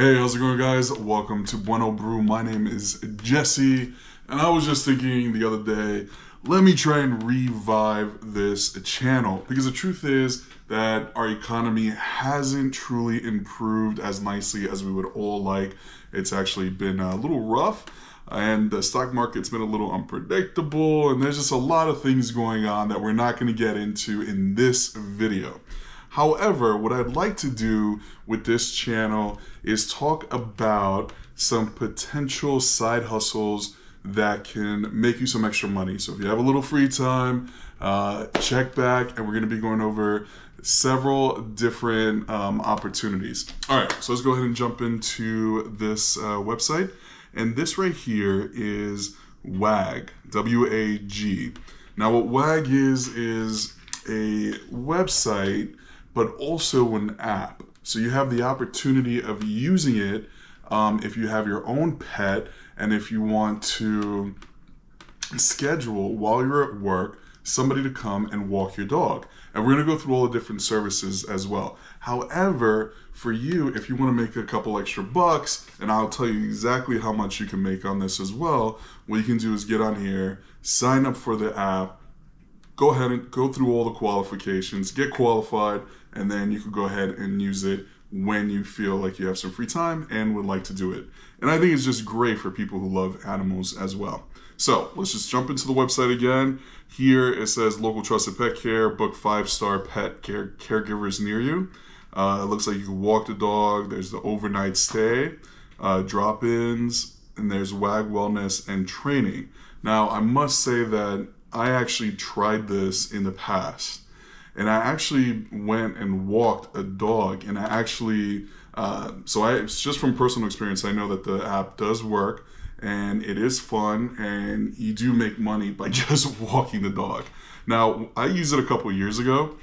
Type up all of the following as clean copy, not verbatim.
Hey, how's it going, guys? Welcome to BuenoBrew. My name is Jesse, and I was just thinking the other day, let me try and revive this channel, because the truth is that our economy hasn't truly improved as nicely as we would all like. It's actually been a little rough, and the stock market's been a little unpredictable, and there's just a lot of things going on that we're not going to get into in this video. However, what I'd like to do with this channel is talk about some potential side hustles that can make you some extra money. So if you have a little free time, check back, and we're going to be going over several different opportunities. All right, so let's go ahead and jump into this website. And this right here is WAG, W-A-G. Now what WAG is a website, but also an app. So you have the opportunity of using it if you have your own pet, and if you want to schedule while you're at work somebody to come and walk your dog. And we're gonna go through all the different services as well. However, for you, if you wanna make a couple extra bucks, and I'll tell you exactly how much you can make on this as well, what you can do is get on here, sign up for the app, go ahead and go through all the qualifications, get qualified, and then you can go ahead and use it when you feel like you have some free time and would like to do it. And I think it's just great for people who love animals as well. So let's just jump into the website again. Here it says local trusted pet care, book 5-star pet caregivers near you. It looks like you can walk the dog. There's the overnight stay, drop-ins, and there's WAG wellness and training. Now I must say that I actually tried this in the past, and I actually went and walked a dog, and I actually, it's just from personal experience, I know that the app does work, and it is fun, and you do make money by just walking the dog. Now, I used it a couple years ago,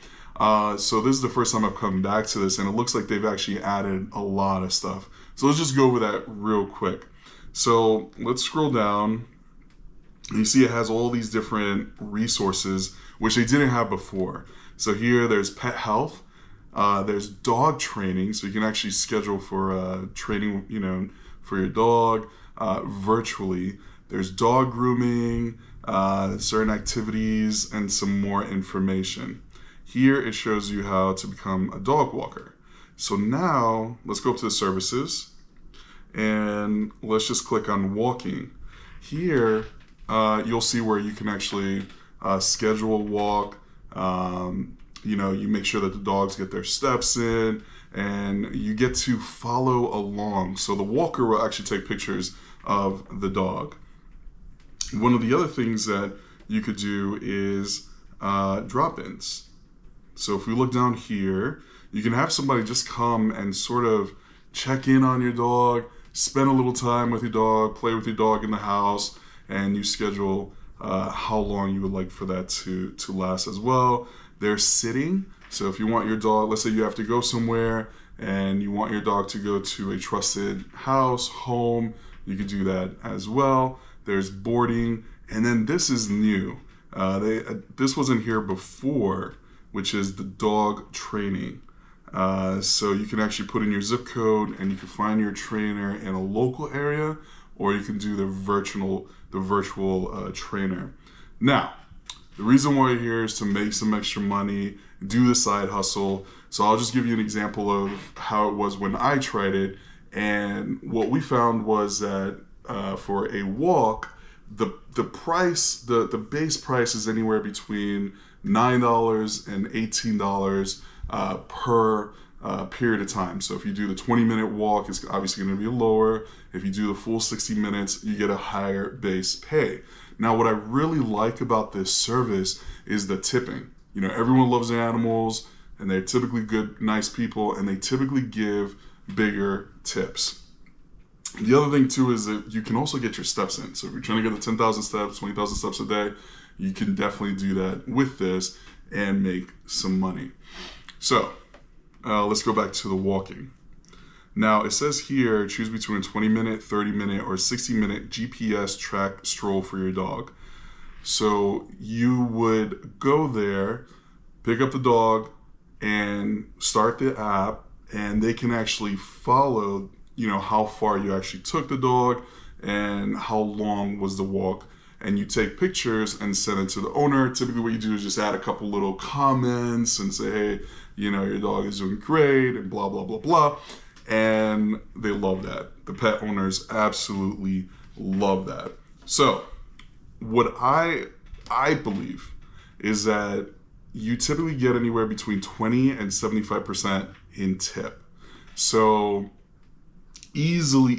so this is the first time I've come back to this, and it looks like they've actually added a lot of stuff. So let's just go over that real quick. So let's scroll down. You see it has all these different resources, which they didn't have before. So here there's pet health, there's dog training, so you can actually schedule for training, for your dog virtually. There's dog grooming, certain activities, and some more information. Here it shows you how to become a dog walker. So now let's go up to the services, and let's just click on walking. Here you'll see where you can actually schedule a walk. You make sure that the dogs get their steps in, and you get to follow along. So the walker will actually take pictures of the dog. One of the other things that you could do is drop-ins. So if we look down here, you can have somebody just come and sort of check in on your dog, spend a little time with your dog, play with your dog in the house, and you schedule how long you would like for that to last as well. There's sitting. So if you want your dog, let's say you have to go somewhere and you want your dog to go to a trusted house, home, you could do that as well. There's boarding, and then this is new. This wasn't here before, which is the dog training. So you can actually put in your zip code, and you can find your trainer in a local area, or you can do the virtual trainer. Now, the reason why you're here is to make some extra money, do the side hustle. So I'll just give you an example of how it was when I tried it. And what we found was that for a walk, the price, the base price is anywhere between $9 and $18 per period of time. So if you do the 20-minute walk, it's obviously going to be lower. If you do the full 60 minutes, you get a higher base pay. Now, what I really like about this service is the tipping. Everyone loves their animals, and they're typically good, nice people, and they typically give bigger tips. The other thing too is that you can also get your steps in. So if you're trying to get the 10,000 steps, 20,000 steps a day, you can definitely do that with this and make some money. So let's go back to the walking. Now it says here, choose between a 20-minute, 30-minute, or 60-minute GPS track stroll for your dog. So you would go there, pick up the dog, and start the app, and they can actually follow how far you actually took the dog and how long was the walk. And you take pictures and send it to the owner. Typically what you do is just add a couple little comments and say, hey, your dog is doing great and blah, blah, blah, blah. And they love that. The pet owners absolutely love that. So what I believe is that you typically get anywhere between 20 and 75% in tip. So easily,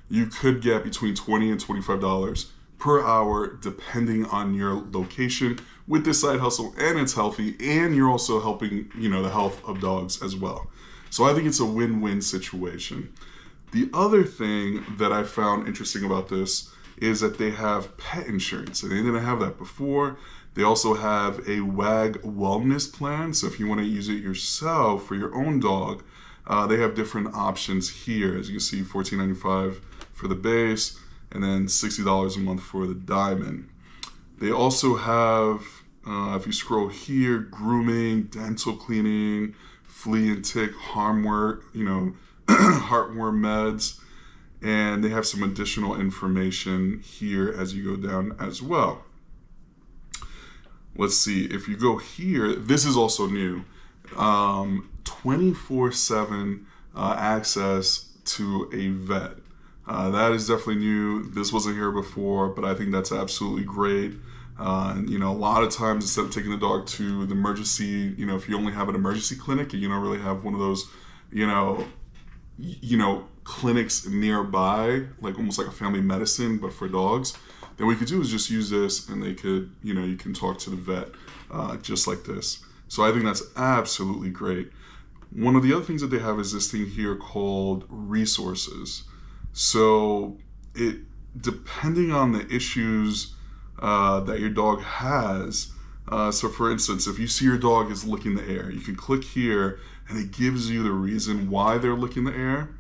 you could get between $20 and $25 per hour, depending on your location with this side hustle, and it's healthy, and you're also helping, the health of dogs as well. So I think it's a win-win situation. The other thing that I found interesting about this is that they have pet insurance, and they didn't have that before. They also have a WAG wellness plan, so if you want to use it yourself for your own dog, they have different options here. As you can see, $14.95 for the base, and then $60 a month for the diamond. They also have, if you scroll here, grooming, dental cleaning, flea and tick, heartworm meds, and they have some additional information here as you go down as well. Let's see, if you go here, this is also new, 24/7 access to a vet. That is definitely new. This wasn't here before, but I think that's absolutely great. A lot of times instead of taking the dog to the emergency, if you only have an emergency clinic and you don't really have one of those, clinics nearby, like almost like a family medicine, but for dogs, then what you could do is just use this, and they could, you can talk to the vet just like this. So I think that's absolutely great. One of the other things that they have is this thing here called resources. So depending on the issues that your dog has, so for instance, if you see your dog is licking the air, you can click here and it gives you the reason why they're licking the air.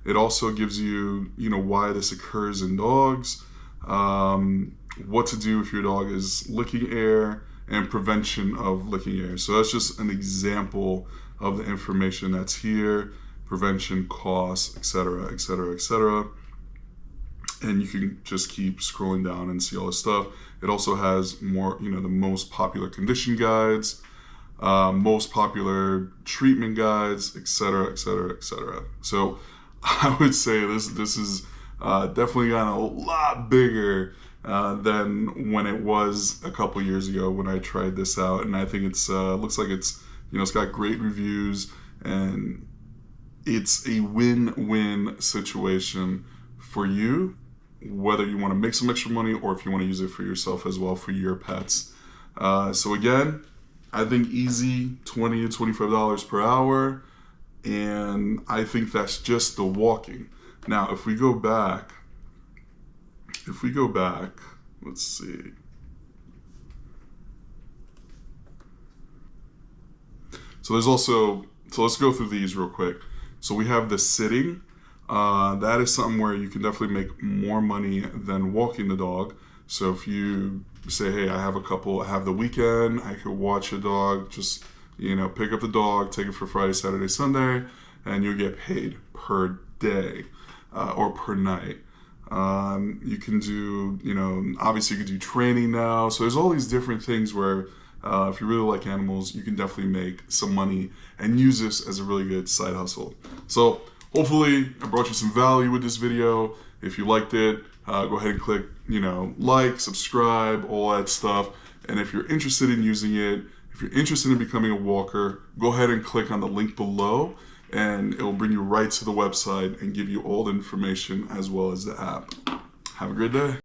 It also gives you, why this occurs in dogs, what to do if your dog is licking air, and prevention of licking air. So that's just an example of the information that's here, prevention, costs, etc., etc., etc. And you can just keep scrolling down and see all this stuff. It also has more, the most popular condition guides, most popular treatment guides, etc., etc., etc. So I would say this is definitely gotten a lot bigger than when it was a couple years ago when I tried this out. And I think it's looks like it's it's got great reviews, and it's a win-win situation for you, whether you want to make some extra money or if you want to use it for yourself as well for your pets. So again, I think easy $20 to $25 per hour, and I think that's just the walking. Now, if we go back, let's see. So there's also, let's go through these real quick. So we have the sitting. That is something where you can definitely make more money than walking the dog. So if you say, hey, I have the weekend, I could watch a dog, just, pick up the dog, take it for Friday, Saturday, Sunday, and you'll get paid per day or per night. You can do, obviously you can do training now. So there's all these different things where if you really like animals, you can definitely make some money and use this as a really good side hustle. So hopefully I brought you some value with this video. If you liked it, go ahead and click, like, subscribe, all that stuff. And if you're interested in using it, if you're interested in becoming a walker, go ahead and click on the link below, and it will bring you right to the website and give you all the information as well as the app. Have a great day.